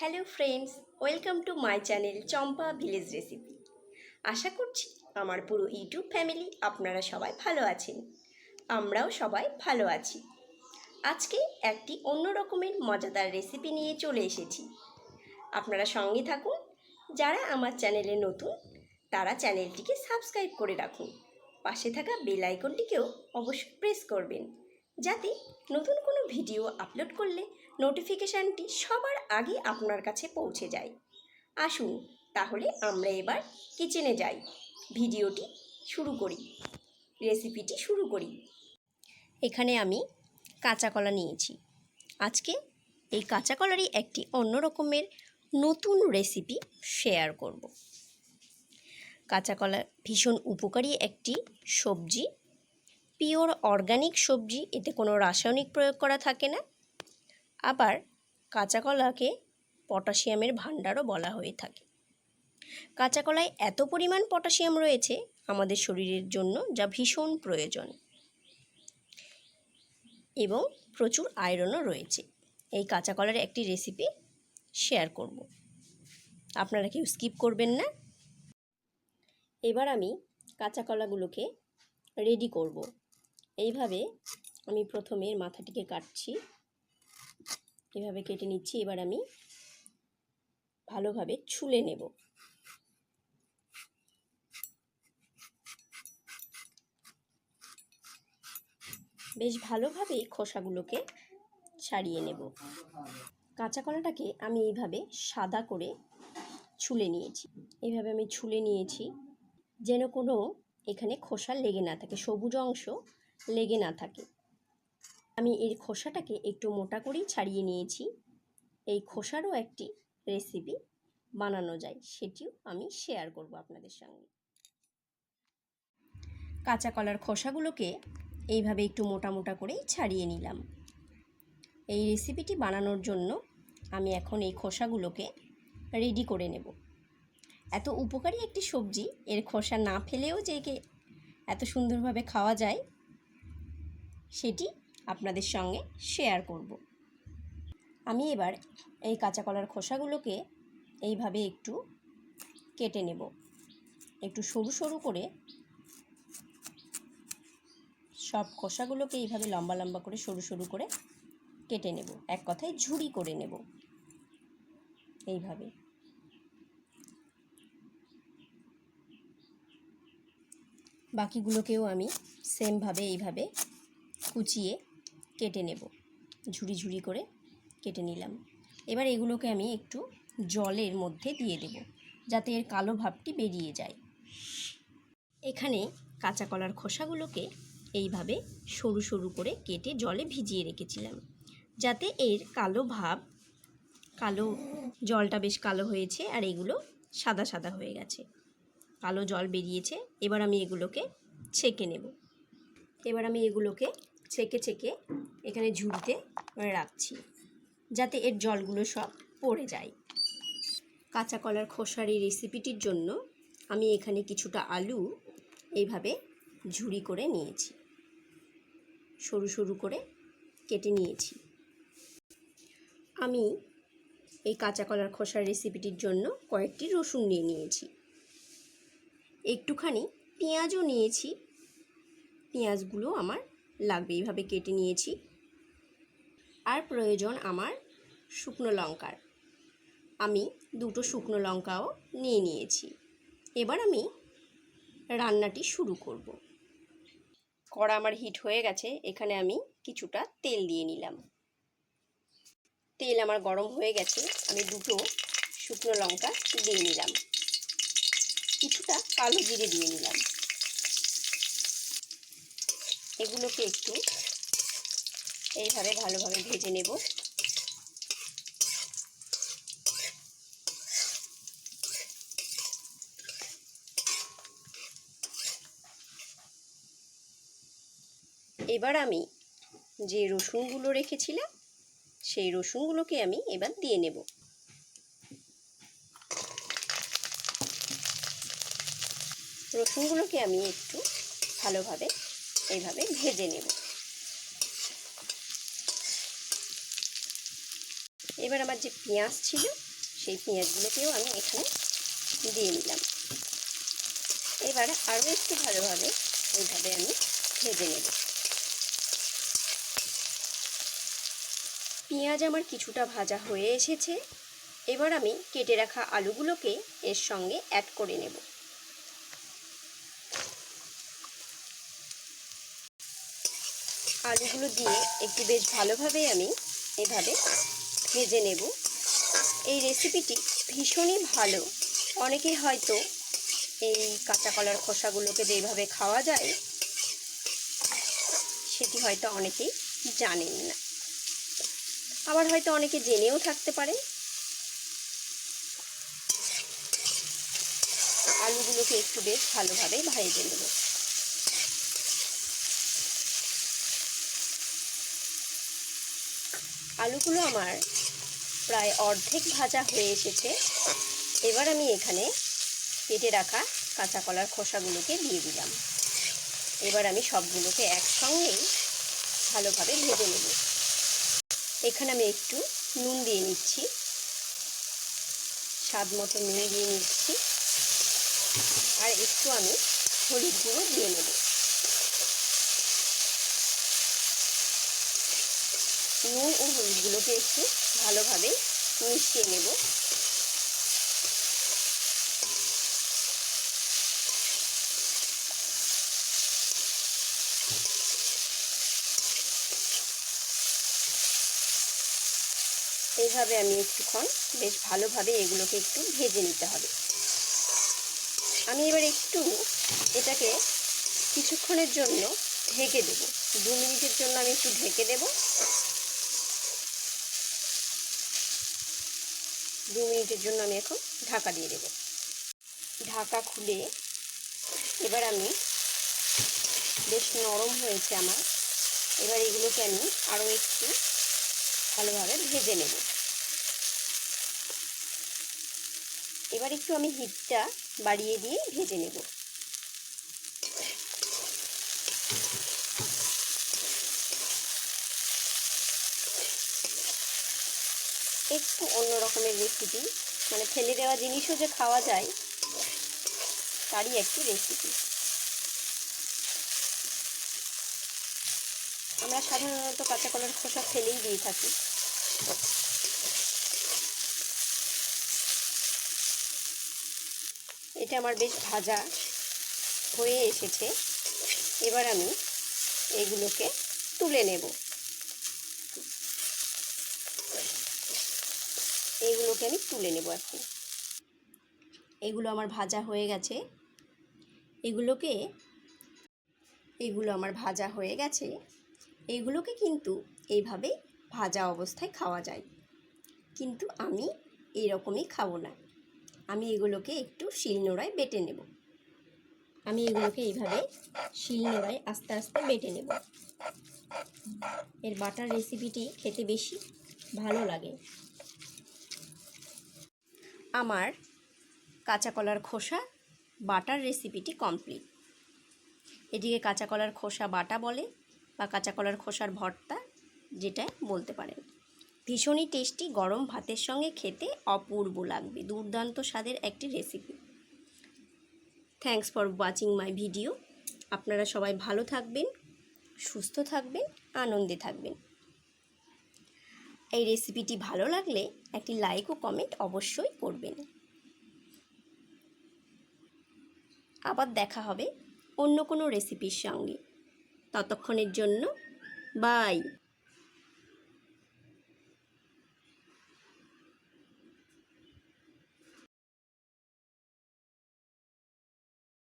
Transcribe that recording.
Hello friends, welcome to my channel Champa village recipe. আশা করছি আমার পুরো ইউটিউব ফ্যামিলি আপনারা সবাই ভালো আছেন। আমরাও সবাই ভালো আছি। আজকে একটি অন্য রকমের মজাদার রেসিপি নিয়ে চলে এসেছি। আপনারা সঙ্গে থাকুন। যারা আমার চ্যানেলে নতুন তারা চ্যানেলটিকে সাবস্ক্রাইব করে রাখুন। পাশে থাকা বেল আইকনটিকেও অবশ্যই প্রেস করবেন, যাতে নতুন কোনো ভিডিও আপলোড করলে নোটিফিকেশানটি সবার আগে আপনার কাছে পৌঁছে যায়। আসুন তাহলে আমরা এবার কিচেনে যাই, ভিডিওটি শুরু করি, রেসিপিটি শুরু করি। এখানে আমি কাঁচা কলা নিয়েছি। আজকে এই কাঁচা কলারই একটি অন্য রকমের নতুন রেসিপি শেয়ার করব। কাঁচা কলা ভীষণ উপকারী একটি সবজি, পিওর অর্গানিক সবজি, এতে কোনো রাসায়নিক প্রয়োগ করা থাকে না। আবার কাঁচা কলাকে পটাশিয়ামের ভাণ্ডারও বলা হয়ে থাকে। কাঁচা কলায় এত পরিমাণ পটাশিয়াম রয়েছে আমাদের শরীরের জন্য, যা ভীষণ প্রয়োজন, এবং প্রচুর আয়রনও রয়েছে। এই কাঁচা কলার একটি রেসিপি শেয়ার করব, আপনারা কেউ স্কিপ করবেন না। এবার আমি কাঁচা কলাগুলোকে রেডি করব। এইভাবে আমি প্রথমে এর মাথাটিকে কাটছি, এভাবে কেটে নিচ্ছি। এবার আমি ভালোভাবে ছুলে নেব। বেশ ভালোভাবে খোসাগুলোকে ছাড়িয়ে নেব। কাঁচা কলাটাকে আমি এইভাবে সাদা করে ছুলে নিয়েছি। এইভাবে আমি ছুলে নিয়েছি যেন কোনো এখানে খোসা লেগে না থাকে, সবুজ অংশ লেগে না থাকে। আমি এর খোসাটাকে একটু মোটা করেই ছাড়িয়ে নিয়েছি। এই খোসারও একটি রেসিপি বানানো যায়, সেটিও আমি শেয়ার করব আপনাদের সঙ্গে। কাঁচা কলার খোসাগুলোকে এইভাবে একটু মোটা মোটা করেই ছাড়িয়ে নিলাম। এই রেসিপিটি বানানোর জন্য আমি এখন এই খোসাগুলোকে রেডি করে নেব। এত উপকারী একটি সবজি, এর খোসা না ফেলেও যে এত সুন্দরভাবে খাওয়া যায়, সেটি আপনাদের সঙ্গে শেয়ার করব। আমি এবার এই কাঁচা কলার খোসাগুলোকে এইভাবে একটু কেটে নেব, একটু সরু সরু করে। সব খোসাগুলোকে এইভাবে লম্বা লম্বা করে সরু সরু করে কেটে নেব, এক কথায় ঝুরি করে নেব। এইভাবে বাকিগুলোকেও আমি সেমভাবে এইভাবে কুচিয়ে কেটে নেব, ঝুরি ঝুরি করে কেটে নিলাম। এবার এগুলোকে আমি একটু জলের মধ্যে দিয়ে দেব, যাতে এর কালো ভাবটি বেরিয়ে যায়। এখানে কাঁচা কলার খোসাগুলোকে এইভাবে সরু সরু করে কেটে জলে ভিজিয়ে রেখেছিলাম, যাতে এর কালো ভাব, কালো জলটা বেশ কালো হয়েছে আর এগুলো সাদা সাদা হয়ে গেছে, কালো জল বেরিয়েছে। এবার আমি এগুলোকে ছেঁকে নেব। এবার আমি এগুলোকে ছেঁকে ছেঁকে এখানে ঝুড়িতে রাখছি, যাতে এর জলগুলো সব পড়ে যায়। কাঁচা কলার খোসার এই রেসিপিটির জন্য আমি এখানে কিছুটা আলু এইভাবে ঝুরি করে নিয়েছি, সরু সরু করে কেটে নিয়েছি। আমি এই কাঁচা কলার খোসার রেসিপিটির জন্য কয়েকটি রসুন নিয়ে নিয়েছি, একটুখানি পেঁয়াজও নিয়েছি। পেঁয়াজগুলো আমার লাগবে, এইভাবে কেটে নিয়েছি। আর প্রয়োজন আমার শুকনো লঙ্কার, আমি 2টো শুকনো লঙ্কাও নিয়ে নিয়েছি। এবার আমি রান্নাটি শুরু করব। কড়া আমার হিট হয়ে গেছে, এখানে আমি কিছুটা তেল দিয়ে নিলাম। তেল আমার গরম হয়ে গেছে, আমি 2টো শুকনো লঙ্কা দিয়ে নিলাম, কিছুটা কালো জিরে দিয়ে নিলাম। এগুলোকে একটু এইভাবে ভালোভাবে ভেজে নেব। এবার আমি যে রসুনগুলো রেখেছিলাম সেই রসুনগুলোকে আমি এবার দিয়ে নেব। রসুনগুলোকে আমি একটু ভালোভাবে এইভাবে ভেজে নেব। এবার আমার যে পেঁয়াজ ছিল সেই পেঁয়াজগুলোকেও আমি এখানে দিয়ে নিলাম। এবার আরও একটু ভালোভাবে এইভাবে আমি ভেজে নেব। পেঁয়াজ আমার কিছুটা ভাজা হয়ে এসেছে। এবার আমি কেটে রাখা আলুগুলোকে এর সঙ্গে অ্যাড করে নেব। আলুগুলো দিয়ে একটু বেশ ভালোভাবে আমি এভাবে ভেজে নেব। এই রেসিপিটি ভীষণই ভালো। অনেকে হয়তো এই কাঁচা কলার খোসাগুলোকে যেভাবে খাওয়া যায় সেটি হয়তো অনেকেই জানেন না, আবার হয়তো অনেকে জেনেও থাকতে পারে। আলুগুলোকে একটু বেশ ভালোভাবে ভেজে নেব। আলুগুলো আমার প্রায় অর্ধেক ভাজা হয়ে এসেছে। এবার আমি এখানে কেটে রাখা কাঁচা কলার খোসাগুলোকে দিয়ে দিলাম। এবার আমি সবগুলোকে একসঙ্গেই ভালোভাবে ভেজে নেব। এখানে আমি একটু নুন দিয়ে নিচ্ছি, স্বাদ মতো নুন দিয়ে নিচ্ছি, আর একটু আমি হলুদ গুঁড়ো দিয়ে নেব। নুন ও হলুদগুলোকে একটু ভালোভাবে মিশিয়ে নেব। এইভাবে আমি একটুক্ষণ বেশ ভালোভাবে এগুলোকে একটু ভেজে নিতে হবে। আমি এবার একটু এটাকে কিছুক্ষণের জন্য ঢেকে দেব। 2 মিনিটের জন্য আমি একটু ঢেকে দেব। 2 মিনিটের জন্য আমি এখন ঢাকা দিয়ে দেব। ঢাকা খুলে এবার আমি বেশ নরম হয়েছে আমার। এবার এগুলোকে আমি আরও একটু ভালোভাবে ভেজে নেব। এবার একটু আমি হিটটা বাড়িয়ে দিয়ে ভেজে নেব। একটু অন্য রকমের রেসিপি, মানে ফেলে দেওয়া জিনিসও যে খাওয়া যায় তারই একটি রেসিপি। আমরা সাধারণত কাঁচা কলার খোসা ফেলেই দিয়ে থাকি। এটা আমার বেশ ভাজা হয়ে এসেছে। এবার আমি এগুলোকে তুলে নেব। এইগুলোকে আমি তুলে নেব এখন। এগুলো আমার ভাজা হয়ে গেছে। এগুলো আমার ভাজা হয়ে গেছে। এইগুলোকে কিন্তু এইভাবে ভাজা অবস্থায় খাওয়া যায়, কিন্তু আমি এইরকমই খাবো না। আমি এগুলোকে একটু শিলনোড়ায় বেটে নেব। আমি এগুলোকে এইভাবে শিলনোড়ায় আস্তে আস্তে বেটে নেব। এর বাটার রেসিপিটি খেতে বেশি ভালো লাগে। আমার কাঁচা কলার খোসা বাটার রেসিপিটি কমপ্লিট। এটিকে কাঁচা কলার খোসা বাটা বলে বা কাঁচা কলার খোসার ভর্তা যেটা বলতে পারেন। ভীষণই টেস্টি, গরম ভাতের সঙ্গে খেতে অপূর্ব লাগবে। দুর্দান্ত স্বাদের একটি recipe. Thanks for watching my video. আপনারা সবাই ভালো থাকবেন, সুস্থ থাকবেন, আনন্দে থাকবেন। এই রেসিপিটি ভালো লাগলে একটি লাইক ও কমেন্ট অবশ্যই করবেন। আবার দেখা হবে অন্য কোনো রেসিপির সঙ্গে। ততক্ষণের জন্য বাই।